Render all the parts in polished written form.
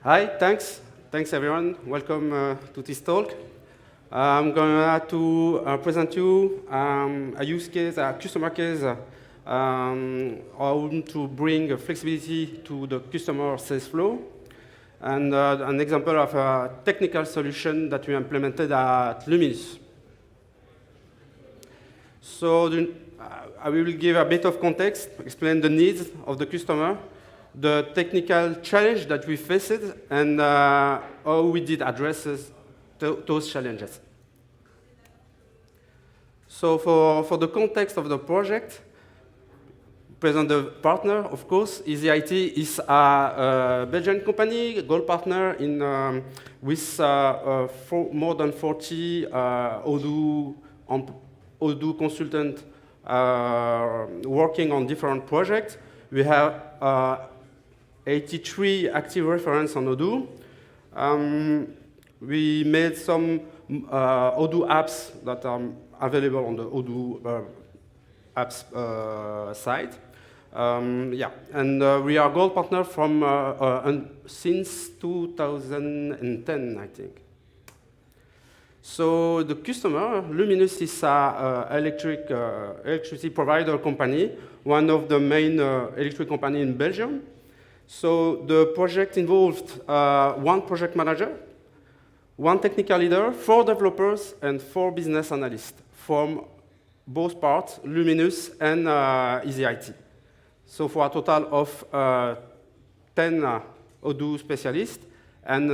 Hi, thanks. Thanks, everyone. Welcome to this talk. I'm going to present you a use case, a customer case, how to bring flexibility to the customer sales flow, and an example of a technical solution that we implemented at Luminus. So I will give a bit of context, explain the needs of the customer, the technical challenge that we faced, and how we did address those challenges. So for the context of the project, present the partner, of course, Easy IT is a Belgian company, gold partner with more than 40 Odoo consultants working on different projects. We have 83 active references on Odoo. We made some Odoo apps that are available on the Odoo apps site. We are gold partner since 2010, I think. So the customer, Luminus, is an electricity provider company, one of the main electric companies in Belgium. So the project involved one project manager, one technical leader, 4 developers, and 4 business analysts from both parts, Luminus and Easy IT. So for a total of 10 Odoo specialists, and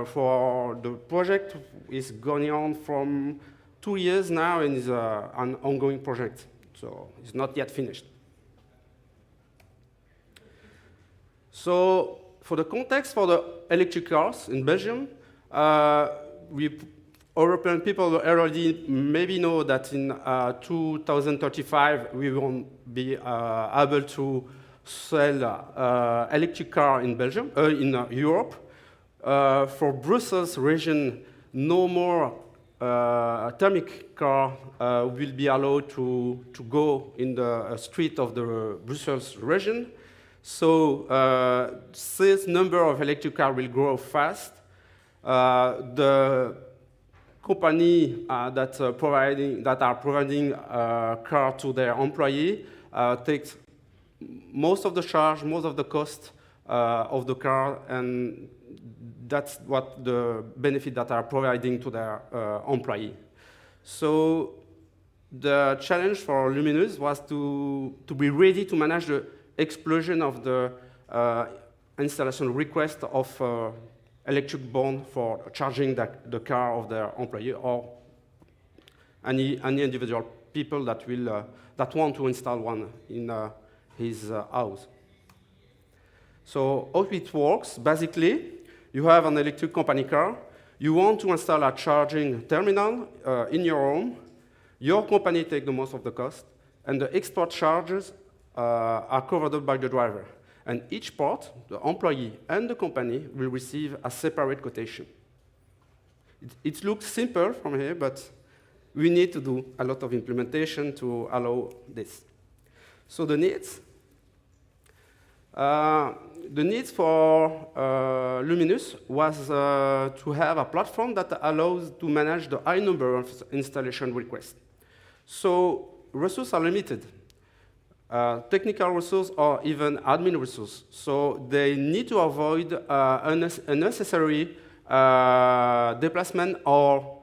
for the project is going on from 2 years now and is an ongoing project. So it's not yet finished. So for the context for the electric cars in Belgium, European people already maybe know that in 2035 we won't be able to sell electric car in Belgium, in Europe. For Brussels region, no more thermic car will be allowed to go in the street of the Brussels region. So sales number of electric car will grow fast. The company that are providing car to their employee takes most of the charge, most of the cost of the car, and that's what the benefit that are providing to their employee. So the challenge for Luminus was to be ready to manage the explosion of the installation request of electric bond for charging the car of their employee or any individual people that want to install one in his house. So how it works, basically, you have an electric company car, you want to install a charging terminal in your home, your company takes the most of the cost, and the extra charges are covered by the driver. And each part, the employee and the company, will receive a separate quotation. It looks simple from here, but we need to do a lot of implementation to allow this. So the needs. The needs for Luminus was to have a platform that allows to manage the high number of installation requests. So resources are limited. Technical resources or even admin resources. So they need to avoid unnecessary displacement or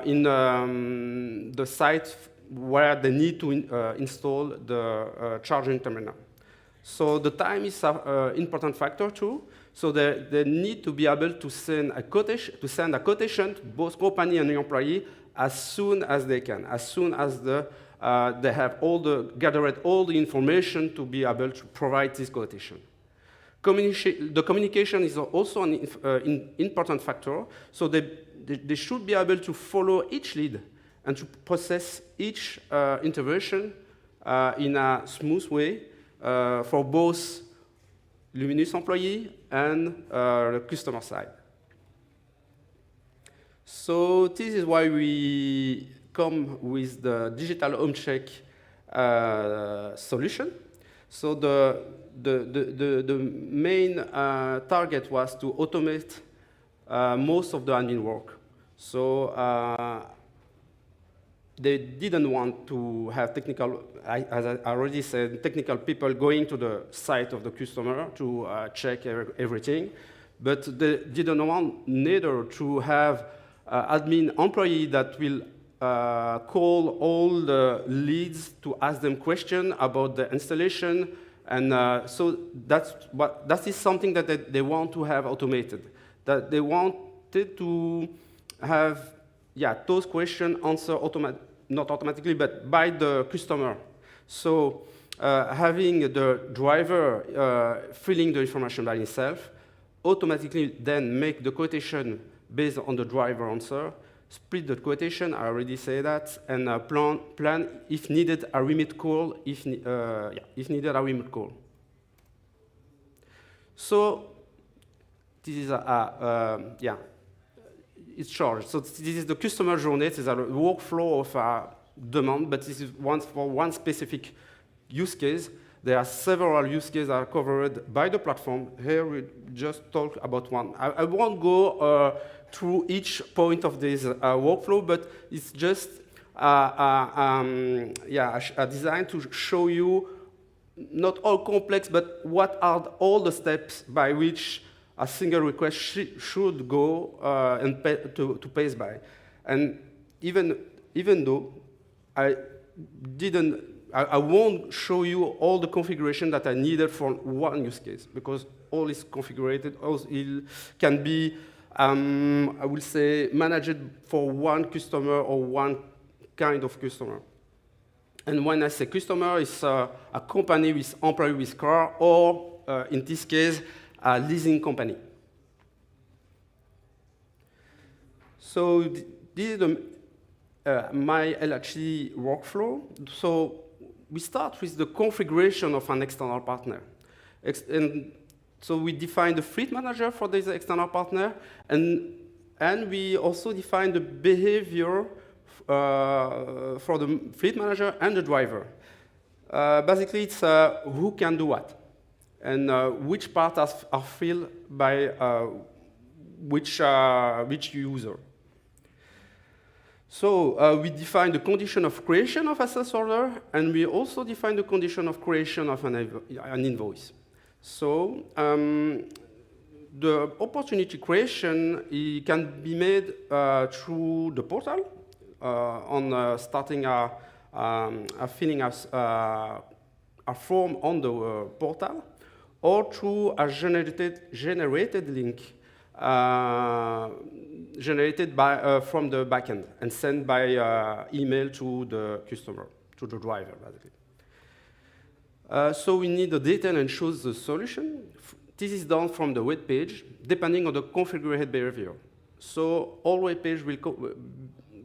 in the site where they need to install the charging terminal. So the time is an important factor too. So they need to be able to send a quotation to both company and employee as soon as they can, as soon as they have gathered all the information to be able to provide this quotation. The communication is also an important factor. So they should be able to follow each lead and to process each intervention in a smooth way for both Luminus employee and the customer side. So this is why we come with the digital home check solution. So the main target was to automate most of the admin work. So they didn't want to have technical, as I already said, technical people going to the site of the customer to check everything. But they didn't want neither to have admin employee that will call all the leads to ask them questions about the installation. And so that is something that they want to have automated. That they wanted to have, those questions answered not automatically, but by the customer. So having the driver filling the information by himself, automatically then make the quotation based on the driver answer, split the quotation, I already say that, and plan if needed a remote call, if needed a remote call. So this is it's short. So this is the customer journey. This is a workflow of demand, but this is for one specific use case. There are several use cases that are covered by the platform. Here we just talk about one. I won't go through each point of this workflow, but it's just a design to show you not all complex, but what are all the steps by which a single request should go and to pass by. And even though I won't show you all the configuration that I needed for one use case, because all is configured, all can be, I will say, managed for one customer or one kind of customer. And when I say customer, it's a company with employee with car, or in this case, a leasing company. So this is my LHC workflow. So we start with the configuration of an external partner. And so we define the fleet manager for this external partner, and we also define the behavior for the fleet manager and the driver. Basically, it's who can do what, and which parts are filled by which user. So we define the condition of creation of a sales order, and we also define the condition of creation of an invoice. So the opportunity creation can be made through the portal on starting filling a form on the portal, or through a generated link generated from the backend and sent by email to the customer, to the driver, basically. So we need the detail and shows the solution. This is done from the web page, depending on the configured behavior. So all web page will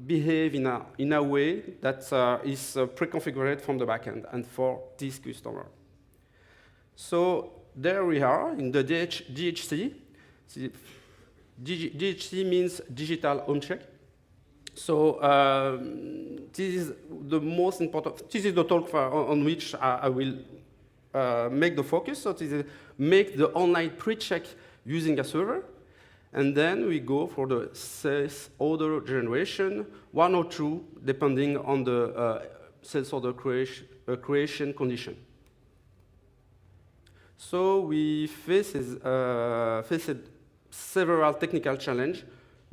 behave in a way that is pre-configured from the backend and for this customer. So there we are in the DHC. DHC means digital home check. So this is the most important. This is the talk on which I will make the focus. So this is make the online pre-check using a server, and then we go for the sales order generation, 1 or 2, depending on the sales order creation condition. So we faced several technical challenges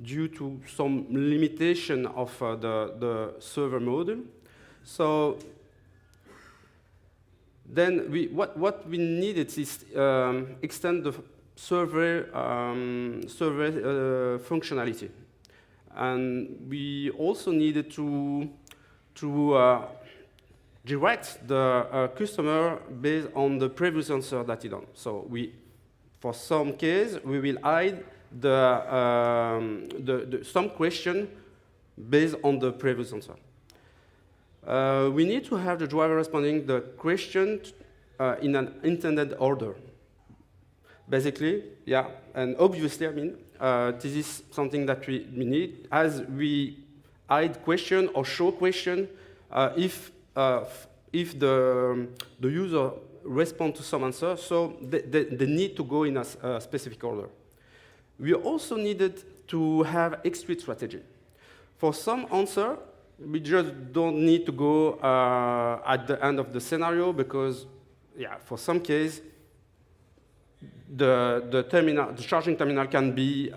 due to some limitation of the server module. So then what we needed is extend the server functionality, and we also needed to direct the customer based on the previous answer that he done. So for some case, we will hide some question based on the previous answer. We need to have the driver responding the question in an intended order. Basically, and obviously, I mean, this is something that we need as we hide question or show question if the user respond to some answer, so they need to go in a specific order. We also needed to have exit strategy. For some answer, we just don't need to go at the end of the scenario because, yeah, for some case, the charging terminal can be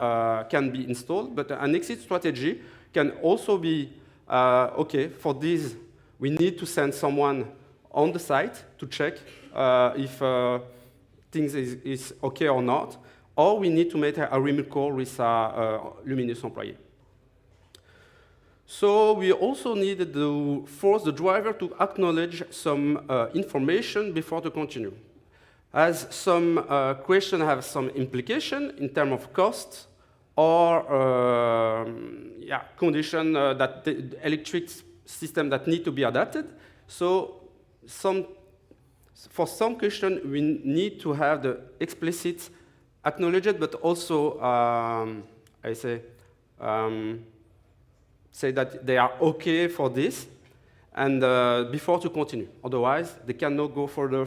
installed, but an exit strategy can also be, okay, for this, we need to send someone on the site to check if things is okay or not, or we need to make a remote call with a Luminus employee. So we also needed to force the driver to acknowledge some information before to continue. As some questions have some implication in terms of cost or condition that the electric system that need to be adapted. So for some question, we need to have the explicit acknowledged, but also, say that they are okay for this, and before to continue. Otherwise, they cannot go further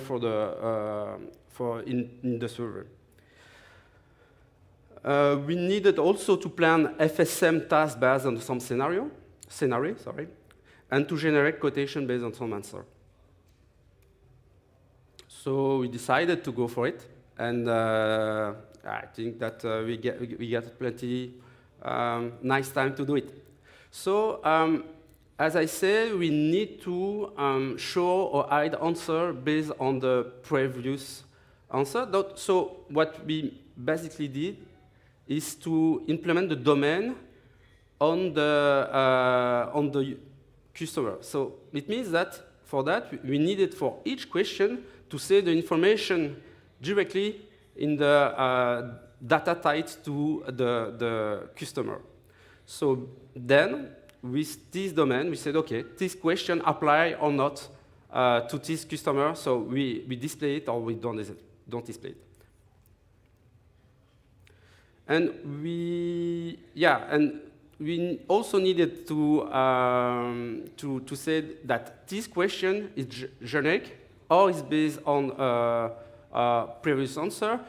in the server. We needed also to plan FSM tasks based on some scenario, and to generate quotation based on some answer. So we decided to go for it, and I think that we get plenty nice time to do it. So as I say, we need to show or hide answer based on the previous answer. So what we basically did is to implement the domain on the customer. So it means that for that, we needed for each question to say the information directly in the data tied to the customer. So then, with this domain, we said, okay, this question apply or not to this customer, so we display it or we don't display it. And we also needed to say that this question is generic or is based on a previous answer.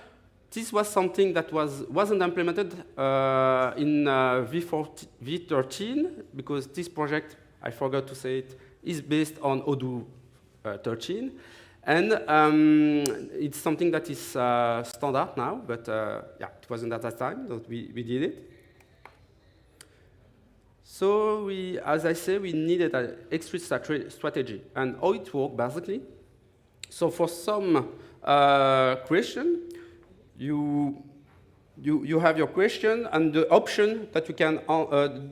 This was something that wasn't implemented in V13, because this project, I forgot to say it, is based on Odoo 13. And it's something that is standard now, but it wasn't at that time that we did it. So as I say, we needed an exit strategy. And how it worked, basically. So for some question, you have your question and the option that you can,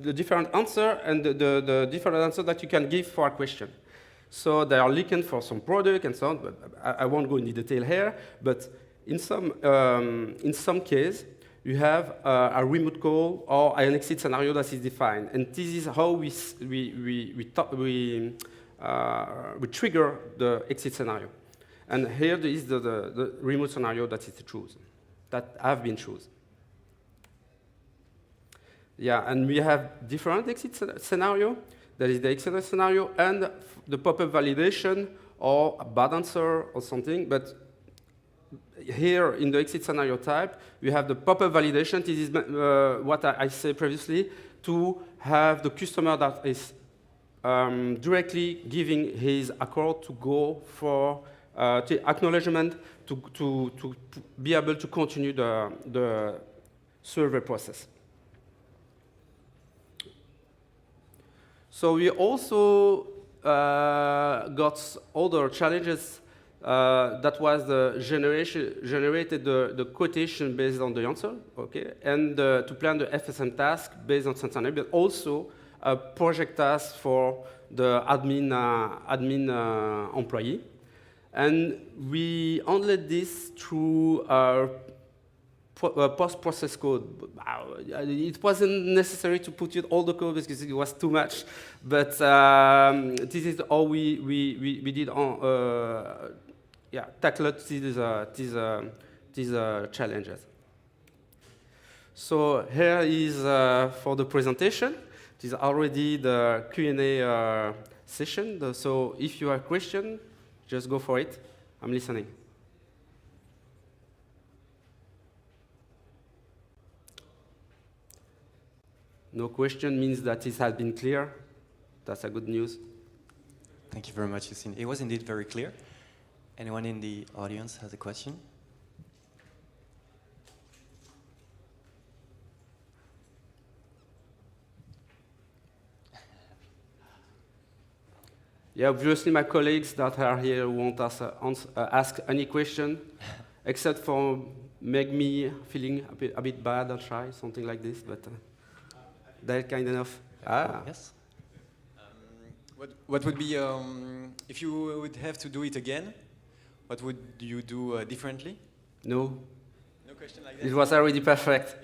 the different answer and the different answer that you can give for a question. So they are looking for some product and so on, but I won't go into detail here. But in some case, you have a remote call or an exit scenario that is defined, and this is how we trigger the exit scenario. And here is the remote scenario that is chosen, that have been chosen. Yeah, and we have different exit scenario. There is the exit scenario and the pop-up validation or a bad answer or something. But here in the exit scenario type, we have the pop-up validation. This is what I said previously, to have the customer that is directly giving his accord to go for the acknowledgement to be able to continue the survey process. So we also got other challenges that was the generated the quotation based on the answer, okay, and to plan the FSM task based on Sentinel, but also a project task for the admin employee. And we handled this through post-process code. It wasn't necessary to put in all the code because it was too much, but this is how we did tackle these challenges. So here is for the presentation. This is already the Q&A session. So if you have a question, just go for it. I'm listening. No question means that this has been clear. That's a good news. Thank you very much, Yassine. It was indeed very clear. Anyone in the audience has a question? Yeah, obviously my colleagues that are here won't ask any question, except for make me feeling a bit bad or shy, something like this, but they're kind enough. Yes? What would be, if you would have to do it again, what would you do differently? No. No question like that? It was already perfect.